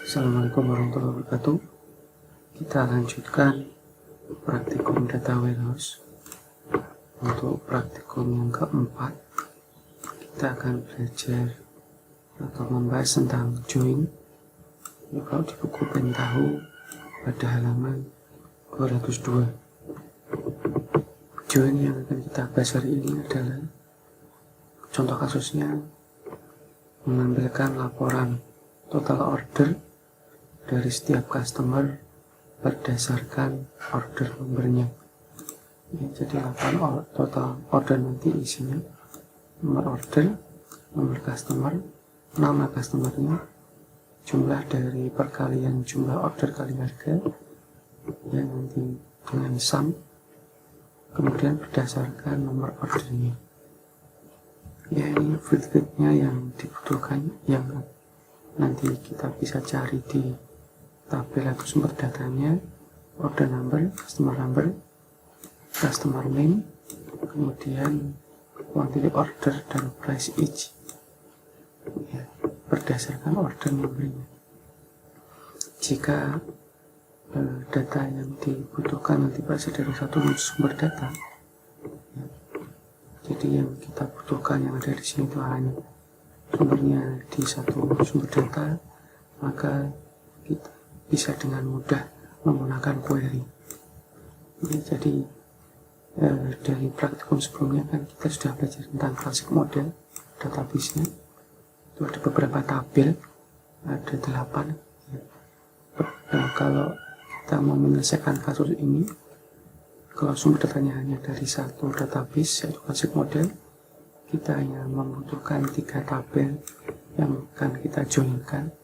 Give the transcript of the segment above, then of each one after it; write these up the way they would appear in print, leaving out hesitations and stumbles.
Assalamualaikum warahmatullahi wabarakatuh. Kita lanjutkan praktikum data warehouse. Untuk praktikum yang keempat, kita akan belajar atau membahas tentang join. Kalau di buku Pentahu pada halaman 202. Join yang akan kita bahas hari ini adalah contoh kasusnya mengambilkan laporan total order dari setiap customer berdasarkan order nomornya. Ya, jadi laporan total order nanti isinya nomor order, nomor customer, nama customernya, jumlah dari perkalian jumlah order kali harga, ya nanti dengan sum, kemudian berdasarkan nomor ordernya. Ya, ini field-fieldnya yang dibutuhkan, yang nanti kita bisa cari di tabel atau sumber datanya: order number, customer name, kemudian quantity order dan price each, ya, berdasarkan order numbernya. Jika data yang dibutuhkan nanti berasal dari satu sumber data, ya, jadi yang kita butuhkan yang ada di sini itu hanya sumbernya di satu sumber data, maka kita bisa dengan mudah menggunakan query. Ya, jadi dari praktikum sebelumnya kan kita sudah belajar tentang classic model database-nya. Itu ada beberapa tabel, ada 8. Ya. Kalau kita mau menyelesaikan kasus ini, kalau sumber datanya hanya dari satu database, yaitu classic model, kita hanya membutuhkan 3 tabel yang akan kita joinkan,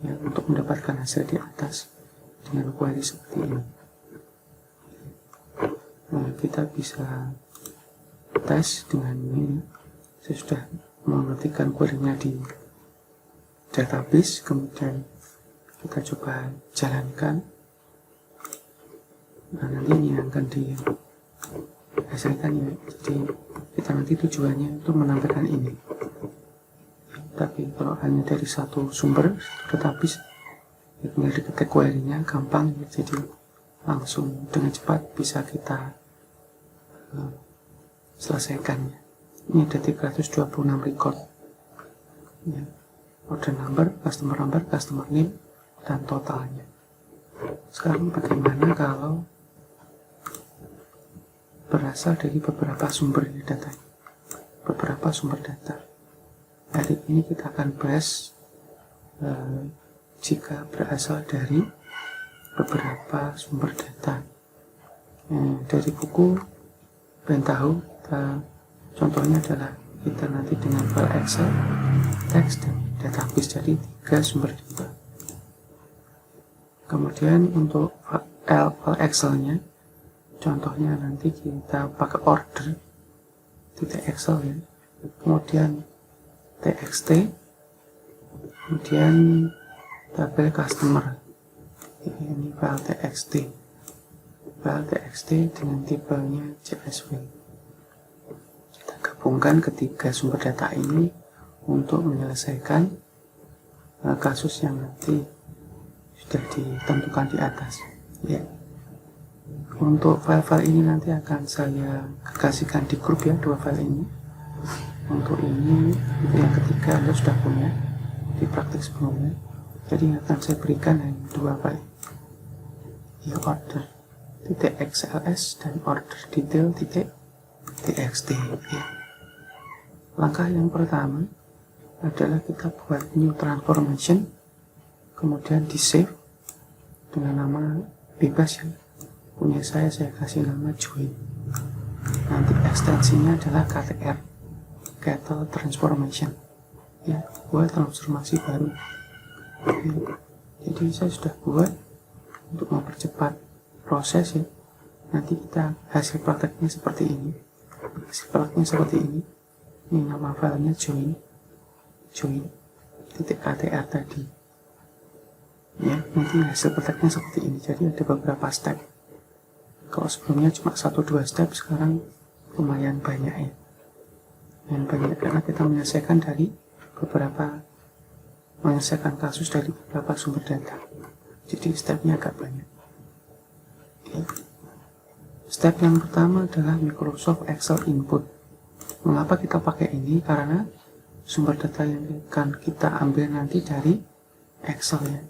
ya, untuk mendapatkan hasil di atas dengan query seperti ini. Nah, kita bisa tes dengan ini. Saya sudah mengetikkan query-nya di database, kemudian kita coba jalankan. Nah, nanti ini akan dihasilkan, ya. Jadi kita nanti tujuannya untuk menampilkan ini. Tapi kalau hanya dari satu sumber, satu database, ya tinggal diketik query-nya, gampang, ya. Jadi langsung dengan cepat bisa kita selesaikannya. Ini ada 326 record, ya. Order number, customer name, dan totalnya. Sekarang bagaimana kalau berasal dari beberapa sumber data? Beberapa sumber data. Hari ini kita akan bahas jika berasal dari beberapa sumber data. Dari buku Pentahu, contohnya adalah kita nanti dengan file Excel, teks, dan database. Jadi 3 sumber data. Kemudian untuk file Excel-nya, contohnya nanti kita pakai order .excel, ya. Kemudian txt, kemudian tabel customer. Ini file txt dengan tipenya CSV. Kita gabungkan ketiga sumber data ini untuk menyelesaikan kasus yang nanti sudah ditentukan di atas, ya. Untuk file-file ini nanti akan saya kasihkan di grup, ya, 2 file ini. Untuk ini, itu yang ketiga Anda sudah punya di praktik sebelumnya. Jadi yang akan saya berikan hanya 2 file, ya, order .xls dan order detail.txt, ya. Langkah yang pertama adalah kita buat new transformation, kemudian di save dengan nama bebas, ya. Punya saya kasih nama join. Nanti ekstensinya adalah KTR, Cattle Transformation, ya, buat transformasi baru, ya. Jadi saya sudah buat untuk mempercepat proses, ya. Nanti kita hasil prakteknya seperti ini. Ini nama filenya join.ktr tadi, ya. Nanti hasil prakteknya seperti ini. Jadi ada beberapa step. Kalau sebelumnya cuma 1-2 step, sekarang lumayan banyak, ya. Lumayan banyak karena kita menyelesaikan dari beberapa menyelesaikan kasus dari beberapa sumber data. Jadi stepnya agak banyak. Oke. Step yang pertama adalah Microsoft Excel input. Mengapa kita pakai ini? Karena sumber data yang akan kita ambil nanti dari Excel ya,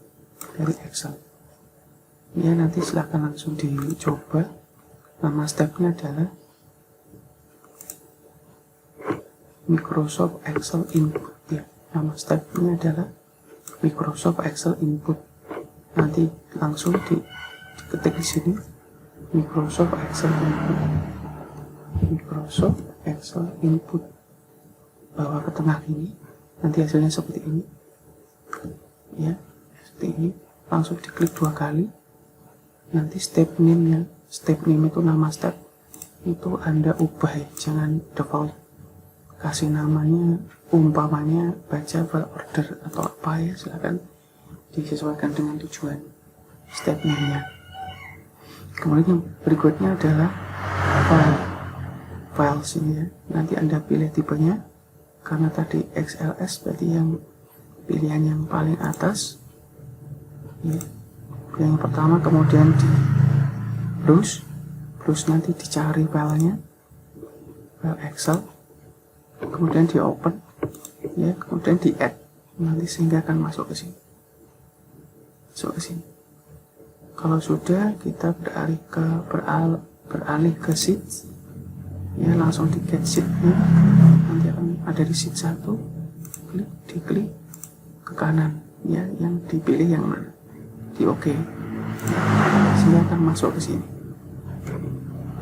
dari Excel. Ya, nanti silahkan langsung dicoba. Nama stepnya adalah Microsoft Excel input ya. Nama stepnya adalah Microsoft Excel input. Nanti langsung diketik di sini Microsoft Excel input. Microsoft Excel input. Bawa ke tengah ini. Nanti hasilnya seperti ini. Ya, seperti ini. Langsung diklik 2 kali. Nanti step name-nya. Step name itu nama step. Itu Anda ubah ya, jangan default. Kasih namanya, umpamanya baca file order atau apa ya, silakan disesuaikan dengan tujuan step name-nya. Kemudian yang berikutnya adalah file sini ya. Nanti Anda pilih tipenya. Karena tadi XLS berarti yang pilihan yang paling atas ya. Yang pertama, kemudian di terus nanti dicari filenya, file Excel, kemudian di open ya, kemudian di add, nanti sehingga akan masuk ke sini. Kalau sudah, kita beralih ke sheet ya, langsung di get sheet-nya. Nanti akan ada di sheet 1, diklik ke kanan ya, yang dipilih yang mana, di OK, sehingga akan masuk ke sini.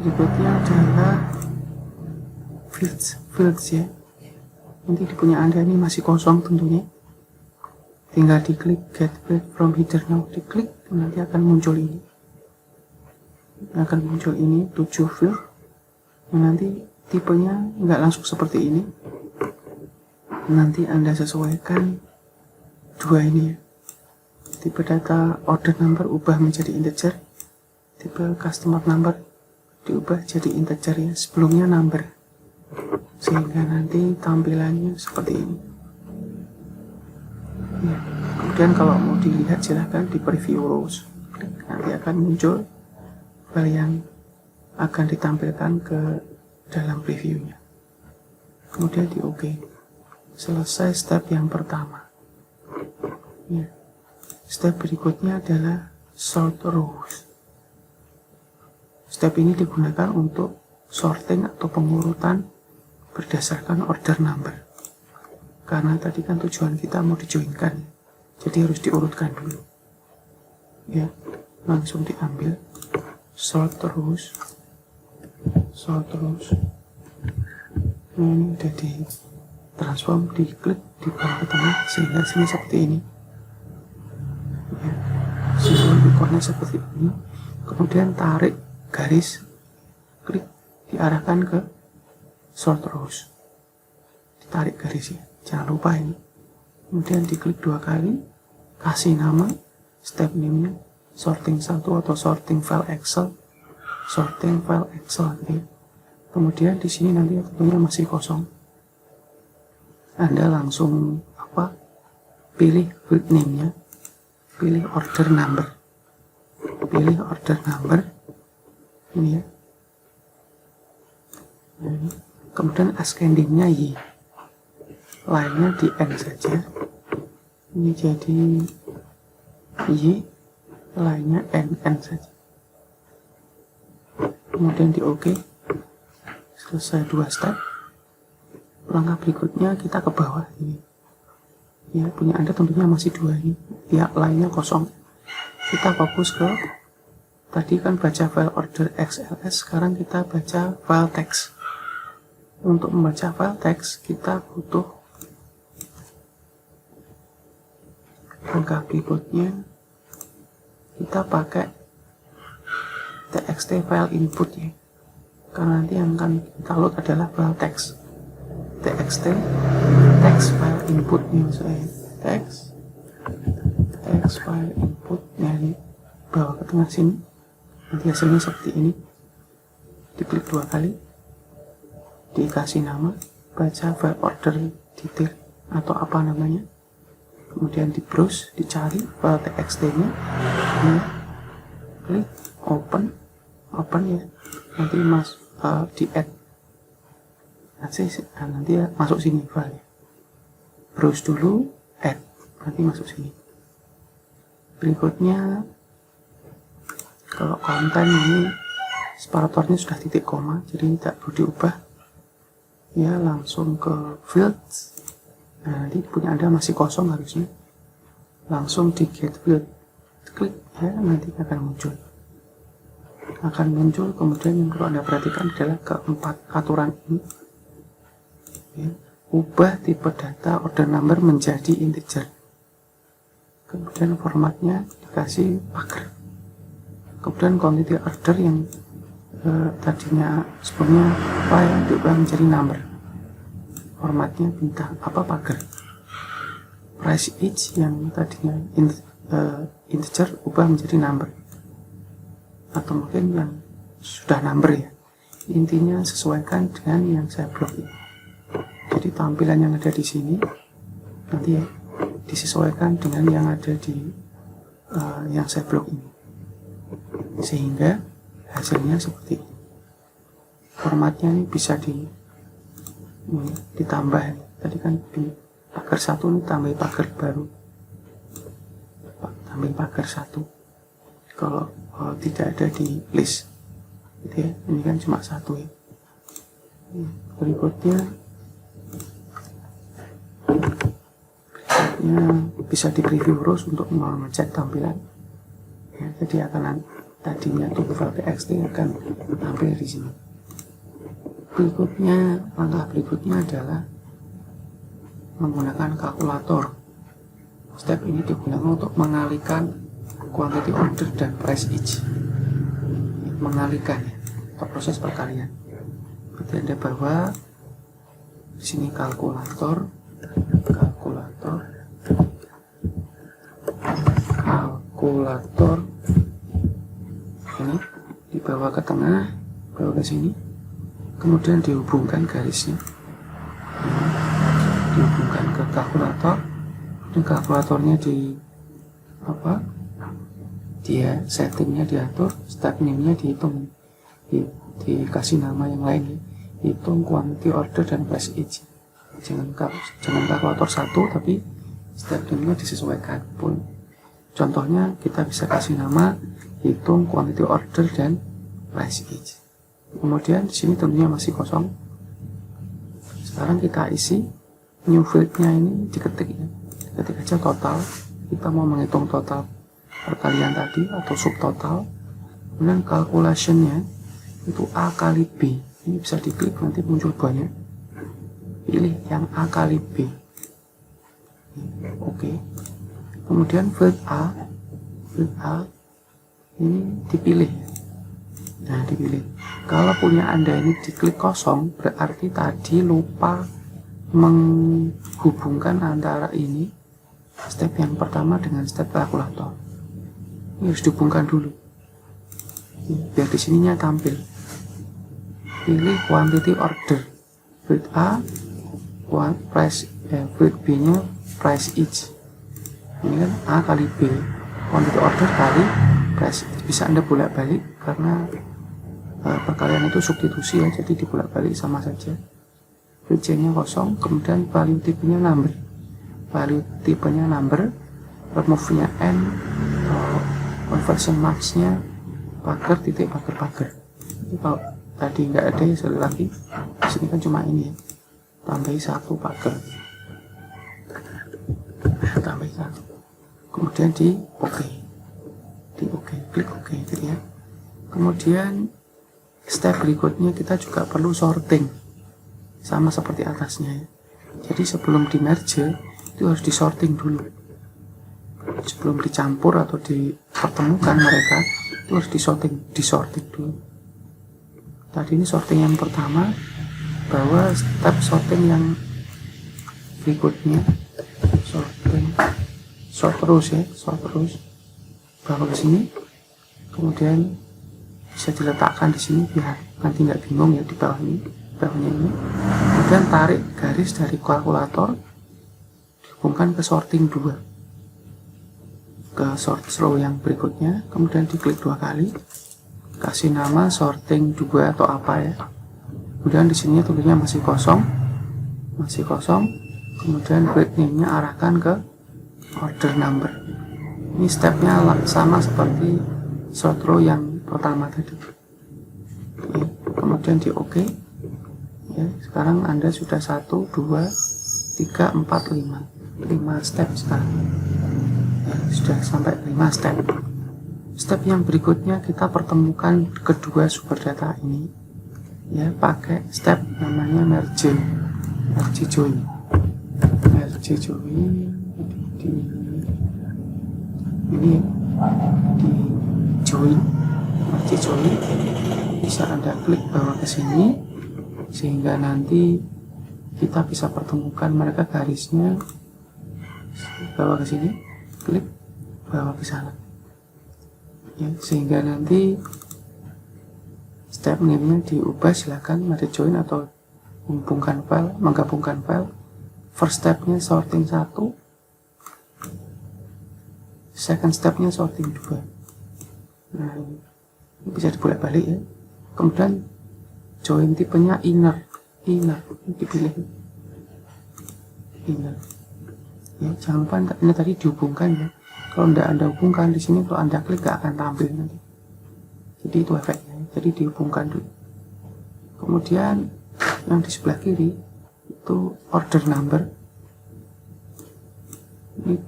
Berikutnya adalah fields ya. Nanti di punya Anda ini masih kosong tentunya, tinggal diklik get field from header now, diklik, nanti akan muncul ini, 7 field. Nanti tipenya nggak langsung seperti ini, nanti Anda sesuaikan 2 ini ya. Tipe data order number ubah menjadi integer, tipe customer number diubah jadi integer ya, sebelumnya number, sehingga nanti tampilannya seperti ini ya. Kemudian kalau mau dilihat silahkan di preview rows, nanti akan muncul file yang akan ditampilkan ke dalam previewnya. Kemudian di OK. Selesai step yang pertama ya. Step berikutnya adalah sort rows. Step ini digunakan untuk sorting atau pengurutan berdasarkan order number. Karena tadi kan tujuan kita mau dijoinkan, jadi harus diurutkan dulu ya. Langsung diambil sort rows. Nah, ini udah di transform, diklik di bawah ke tengah sehingga sini seperti ini ya. Simbol ikonnya seperti ini. Kemudian tarik garis, klik, diarahkan ke sort rows, ditarik garis ya, jangan lupa ini. Kemudian diklik 2 kali, kasih nama step name-nya sorting 1 atau sorting file Excel ya. Kemudian di sini nanti tentunya masih kosong, Anda langsung pilih field name-nya, pilih order number ini ya. Kemudian ascending-nya Y, lainnya di N saja, ini jadi Y, lainnya N saja. Kemudian di OK. Selesai 2 step. Langkah berikutnya kita ke bawah ini ya, punya Anda tentunya masih 2 ini ya, lainnya kosong. Kita fokus ke tadi kan baca file order XLS, sekarang kita baca file text. Untuk membaca file text kita butuh langkah berikutnya, kita pakai txt file input ya, karena nanti yang akan kita load adalah file text. Txt text file input nih saya, text file input ya, ini bawa ke tengah sini, nanti hasilnya seperti ini. Diklik 2 kali, dikasih nama baca file order detail atau apa namanya, kemudian di browse, dicari file txt nya, klik open ya, nanti di add, nanti masuk sini file, browse dulu, add, nanti masuk sini. Berikutnya kalau konten ini separatornya sudah titik koma, jadi tidak perlu diubah ya, langsung ke fields. Nah, nanti punya Anda masih kosong harusnya, langsung di get field, klik ya, nanti akan muncul. Kemudian yang perlu Anda perhatikan adalah keempat aturan ini ya. Ubah tipe data order number menjadi integer, kemudian formatnya dikasih pagar, kemudian quantity order yang tadinya sebelumnya file diubah menjadi number, formatnya bintang pagar. Price each yang tadinya integer ubah menjadi number, atau mungkin yang sudah number ya. Intinya sesuaikan dengan yang saya blok ini. Jadi tampilan yang ada di sini nanti ya disesuaikan dengan yang ada di yang saya blok ini, sehingga hasilnya seperti ini. Formatnya ini bisa ditambah. Tadi kan di pagar 1 ini tambah pagar baru, tambah pagar 1 kalau tidak ada di list gitu ya. Ini kan cuma 1 ya. Berikutnya bisa di preview terus untuk mengecek tampilan ya. Jadi tadinya tuh file txt akan tampil di sini. Langkah berikutnya adalah menggunakan kalkulator. Step ini digunakan untuk mengalihkan quantity order dan price each, mengalihkan ya, atau proses perkalian. Berarti Anda bawa di sini kalkulator ini dibawa ke tengah, bawa ke sini, kemudian dihubungkan garisnya, dihubungkan ke kalkulator, dan kalkulatornya dia settingnya diatur, step name-nya dihitung, dikasih nama yang lain ya. Hitung quantity order dan price each. Jangan kalkulator 1, tapi step name-nya disesuaikan pun. Contohnya kita bisa kasih nama hitung quantity order dan price each. Kemudian di sini tentunya masih kosong. Sekarang kita isi new field-nya, ini diketik ya. Ketik aja total. Kita mau menghitung total perkalian tadi atau subtotal. Kemudian calculation-nya itu A kali B. Ini bisa diklik, nanti muncul banyak. Pilih yang A kali B. Oke. Kemudian field A ini dipilih. Nah, dipilih. Kalau punya Anda ini diklik kosong, berarti tadi lupa menghubungkan antara ini step yang pertama dengan step kalkulator. Ini harus dihubungkan dulu biar di sininya tampil. Pilih quantity order, field A price, field B nya price each. Ini kan A kali B, quantity order kali price each. Bisa Anda bolak-balik karena perkalian itu substitusi ya, jadi dibolak-balik sama saja. Field C nya kosong, kemudian value tipenya number, remove nya n, conversion marks nya pagar, titik pagar. Jadi kalau tadi nggak ada ya sekali lagi, di sini kan cuma ini ya, tambahi 1 pagar, tambahi 1, kemudian di OK, klik OK gitu ya. Kemudian step berikutnya kita juga perlu sorting, sama seperti atasnya ya. Jadi sebelum di merge itu harus disorting dulu, sebelum dicampur atau dipertemukan mereka itu harus disorting dulu. Tadi ini sorting yang pertama, bahwa step sorting yang berikutnya sort terus bawa ke sini, kemudian bisa diletakkan di sini biar nanti nggak bingung ya di bawahnya ini. Kemudian tarik garis dari kalkulator dihubungkan ke sorting 2. ke sort row yang berikutnya, kemudian diklik 2 kali, kasih nama sorting 2 atau apa ya. Kemudian di sini tulisnya masih kosong, kemudian grid name-nya arahkan ke order number. Ini stepnya sama seperti sort row yang pertama tadi. Ya, kemudian di OK. Ya, sekarang Anda sudah 1, 2, 3, 4, 5 step sekarang. Ya, sudah sampai 5 step. Step yang berikutnya kita pertemukan kedua sumber data ini, ya, pakai step namanya merge join di ini di join, merge join. Bisa Anda klik bawa ke sini sehingga nanti kita bisa pertemukan mereka garisnya. Bawa ke sini, klik bawa ke sana, ya, sehingga nanti step name-nya diubah. Silakan merge join atau menggabungkan file. First step-nya sorting 1, second step-nya sorting 2. Nah, ini bisa dibolak-balik ya. Kemudian join tipenya inner dipilih inner. Ya, jangan lupa ini tadi dihubungkan ya. Kalau tidak Anda hubungkan di sini, kalau Anda klik gak akan tampil nanti. Jadi itu efeknya. Jadi dihubungkan dulu. Kemudian yang di sebelah kiri itu order number. Ini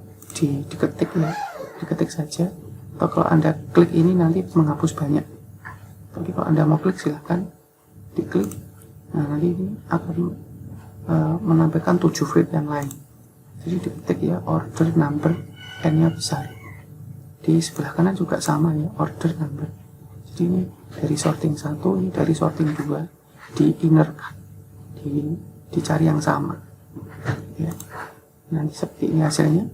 diketik ya, diketik saja. Atau kalau Anda klik ini nanti menghapus banyak. Tapi kalau Anda mau klik silahkan diklik. Nah, nanti ini akan menampilkan 7 field yang lain. Jadi diketik ya order number, N-nya besar. Di sebelah kanan juga sama ya, order number. Jadi ini dari sorting 1, ini dari sorting 2, di inner dicari yang sama ya. Nanti seperti ini hasilnya.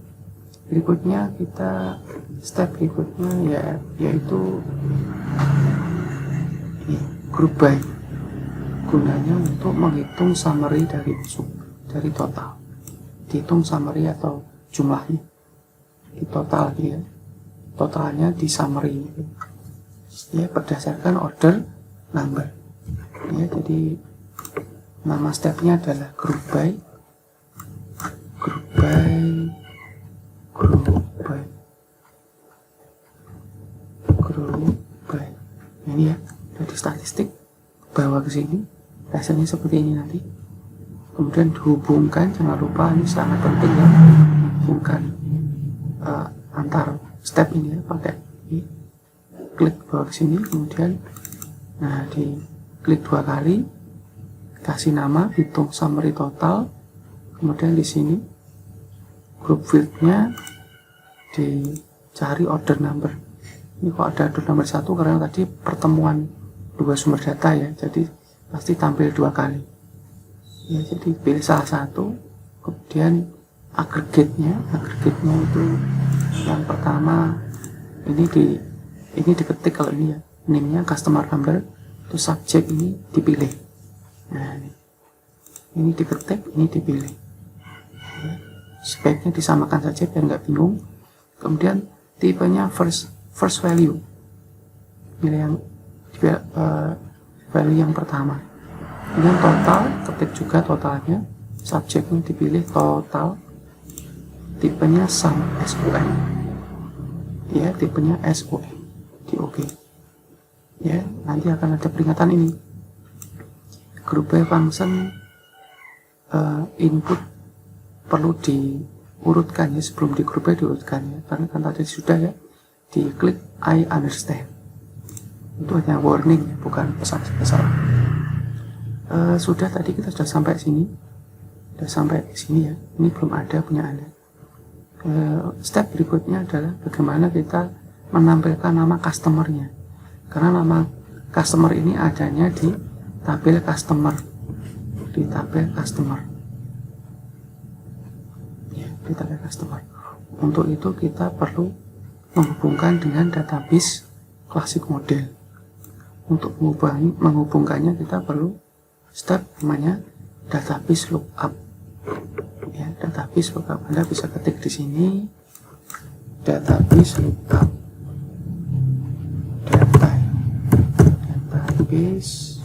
Berikutnya kita step berikutnya ya, yaitu ya, group by, gunanya untuk menghitung summary dari total. Dihitung summary atau jumlahnya di total ya, totalnya di summary ya, berdasarkan order number ya. Jadi nama stepnya adalah group by. Ini ya, dari statistik bawa ke sini, hasilnya seperti ini nanti. Kemudian dihubungkan, jangan lupa ini sangat penting ya, hubungkan antar step ini ya, pakai ini. Klik bawa ke sini, kemudian nah di klik 2 kali, kasih nama, hitung summary total, kemudian di sini group field-nya dicari order number. Ini kok ada order number 1 karena tadi pertemuan 2 sumber data ya, jadi pasti tampil 2 kali ya. Jadi pilih salah satu, kemudian agregatnya itu yang pertama ini diketik. Kalau ini ya, name-nya customer number, terus subject ini dipilih. Nah, ini diketik, ini dipilih ya. Sebaiknya disamakan saja biar nggak bingung. Kemudian tipenya first value, pilih yang value yang pertama. Kemudian total, ketik juga totalnya, subjeknya dipilih total, tipenya sum SUM ya, tipenya SUM, di OK ya. Nanti akan ada peringatan ini, group by function input perlu diurutkan ya, sebelum di group by diurutkan ya, karena kan tadi sudah ya, diklik I understand. Itu hanya warning ya, bukan pesan-pesan. Sudah, tadi kita sudah sampai sini, ya. Ini belum ada punya Anda. Step berikutnya adalah bagaimana kita menampilkan nama customernya, karena nama customer ini adanya di tabel customer, ya, di tabel customer. Untuk itu kita perlu menghubungkan dengan database klasik model. Untuk menghubungkannya kita perlu step namanya database lookup ya, database lookup. Anda bisa ketik di sini database lookup database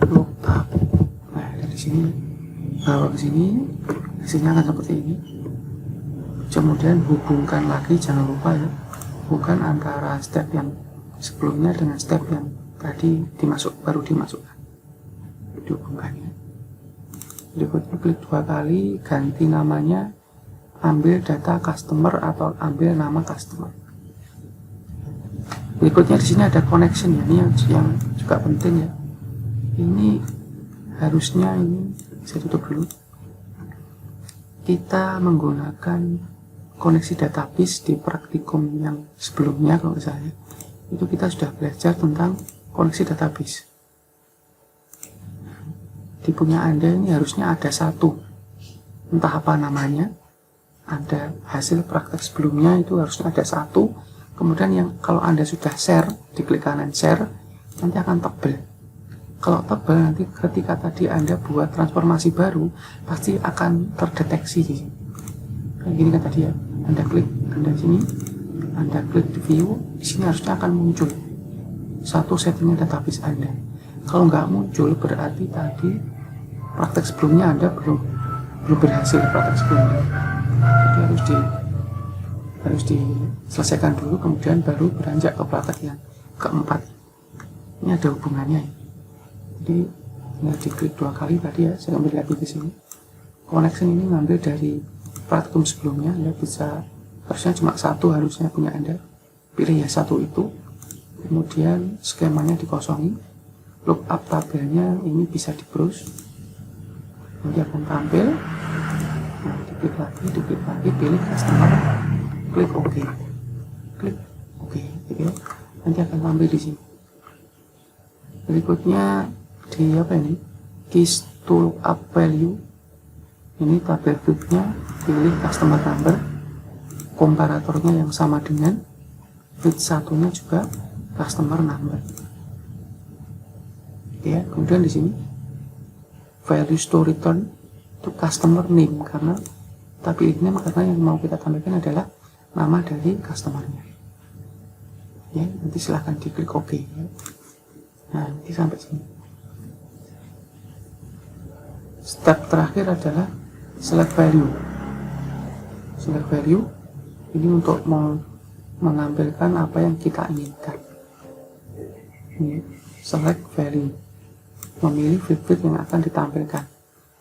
lookup. Nah, dari sini bawa ke sini, hasilnya akan seperti ini. Kemudian hubungkan lagi, jangan lupa ya, bukan antara step yang sebelumnya dengan step yang tadi baru dimasukkan, dihubungkannya. Berikutnya klik 2 kali, ganti namanya, ambil data customer atau ambil nama customer. Berikutnya di sini ada connection ya, ini yang juga penting ya. Ini harusnya ini saya tutup dulu. Kita menggunakan koneksi database di praktikum yang sebelumnya, kalau misalnya itu kita sudah belajar tentang koneksi database. Di punya Anda ini harusnya ada satu, entah apa namanya, ada hasil praktek sebelumnya itu harusnya ada satu. Kemudian yang kalau Anda sudah share, diklik kanan share, nanti akan tebel. Kalau tebal nanti ketika tadi Anda buat transformasi baru pasti akan terdeteksi di sini. Kayak gini kan tadi ya, Anda klik, Anda sini, Anda klik di view, di sini harusnya akan muncul satu settingan database Anda. Kalau nggak muncul berarti tadi praktek sebelumnya Anda belum berhasil praktek sebelumnya. Jadi harus diselesaikan dulu, kemudian baru beranjak ke praktek yang keempat. Ini ada hubungannya. Jadi tinggal diklik 2 kali tadi ya, saya ambil lagi ke sini. Connection ini ngambil dari praktikum sebelumnya, Anda bisa harusnya cuma satu, harusnya punya Anda. Pilih ya satu itu, kemudian skemanya dikosongi, lookup tabelnya ini bisa di browse, nanti akan tampil. Nah, diklik lagi, pilih customer, klik OK, gitu ya. Nanti akan tampil di sini. Berikutnya di apa ini? Keys to lookup value. Ini tabel feednya, pilih customer number, komparatornya yang sama dengan feed satunya juga customer number. Ya, kemudian di sini values to return itu customer name, karena tapi name karena yang mau kita tampilkan adalah nama dari customernya. Ya, nanti silahkan diklik OK. Ya. Nah, nanti sampai sini. Step terakhir adalah select value. Select value ini untuk menampilkan apa yang kita inginkan. Ini select value, memilih feed yang akan ditampilkan.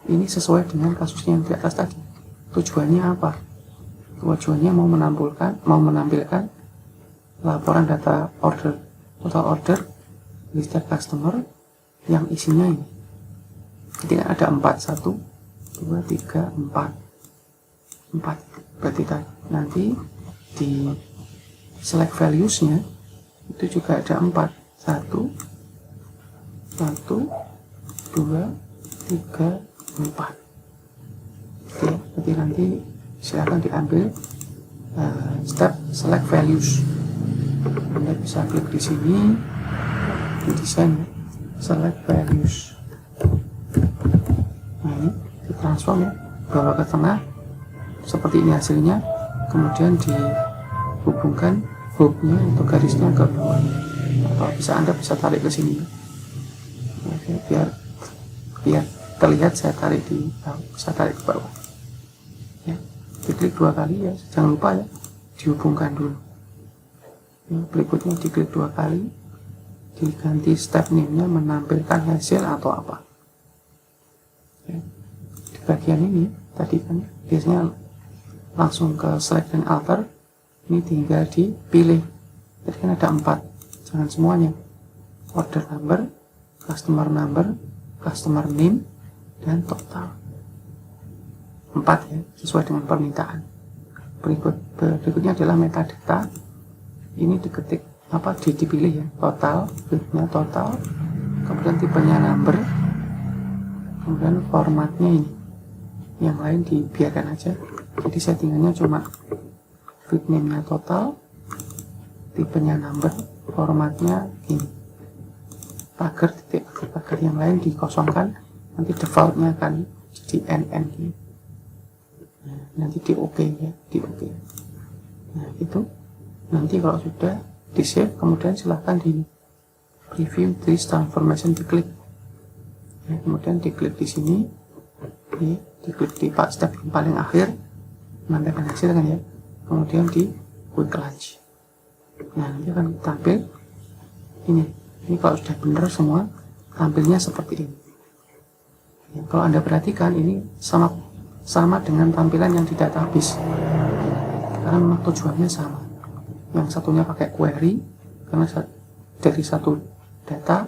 Ini sesuai dengan kasusnya yang di atas tadi. Tujuannya apa? Tujuannya mau menampilkan laporan data order, total order, listed customer yang isinya ini. Jadi ada 4, 1, 2, 3, 4. Berarti nanti di select values-nya itu juga ada 4. 1, 2, 3, 4. Oke, jadi nanti silakan diambil step select values. Anda bisa klik di sini, di desain select values. Nah, ini ditransform ya, bawa ke tengah seperti ini hasilnya, kemudian dihubungkan hubnya atau garisnya ke bawah, atau Anda bisa tarik ke sini. Oke, biar terlihat saya tarik ke bawah. Ya, diklik 2 kali ya, jangan lupa ya, dihubungkan dulu. Ya, berikutnya diklik 2 kali, diganti step name-nya menampilkan hasil atau apa. Ya, di bagian ini tadi kan biasanya langsung ke select dan alter, ini tinggal dipilih. Jadi kan ada 4, jangan semuanya. Order number, customer name, dan total. 4 ya, sesuai dengan permintaan. Berikutnya adalah metadata. Ini diketik dipilih ya, total, feednya total, kemudian tipenya number, kemudian formatnya ini. Yang lain dibiarkan aja. Jadi settingannya cuma feed name-nya total, tipenya number, formatnya ini. Pagar yang lain dikosongkan, nanti defaultnya akan jadi NN. Nah, nanti di OK ya, di OK. Nah itu nanti kalau sudah di save, kemudian silahkan di preview this transformation, diklik ya, kemudian diklik di sini ya, diklik di step yang paling akhir menampilkan hasil kan ya, kemudian di quick launch. Nah nanti akan tampil ini kalau sudah benar semua tampilnya seperti ini ya, kalau Anda perhatikan ini sama dengan tampilan yang di database karena memang tujuannya sama. Yang satunya pakai query karena dari satu data,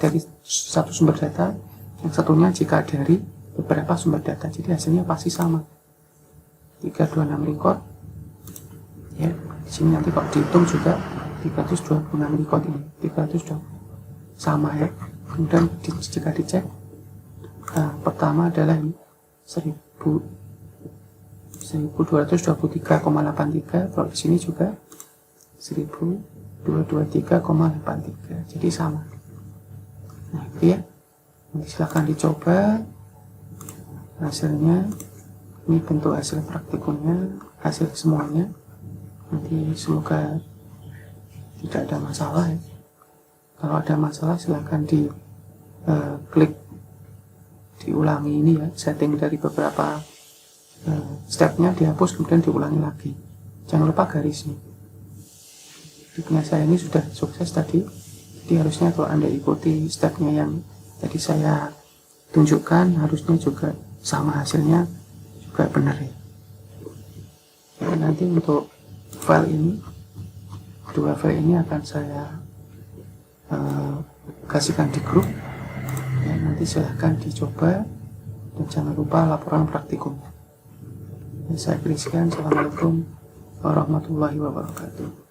dari satu sumber data, yang satunya jika dari beberapa sumber data, jadi hasilnya pasti sama. 326 record ya, di sini nanti kalau dihitung juga 326 record ini 320 sama ya. Kemudian jika dicek, pertama adalah ini 1223,83, kalau di sini juga 1223,83, jadi sama. Nah itu ya, nanti silahkan dicoba hasilnya. Ini bentuk hasil praktikumnya, hasil semuanya. Nanti semoga tidak ada masalah ya. Kalau ada masalah silahkan di klik diulangi ini ya, setting dari beberapa stepnya dihapus kemudian diulangi lagi. Jangan lupa garisnya. Punya saya ini sudah sukses tadi, jadi harusnya kalau Anda ikuti stepnya yang tadi saya tunjukkan, harusnya juga sama hasilnya juga benar ya. Jadi nanti untuk file ini, dua file ini akan saya kasihkan di grup ya, nanti silahkan dicoba dan jangan lupa laporan praktikumnya. Saya Christian, assalamualaikum warahmatullahi wabarakatuh.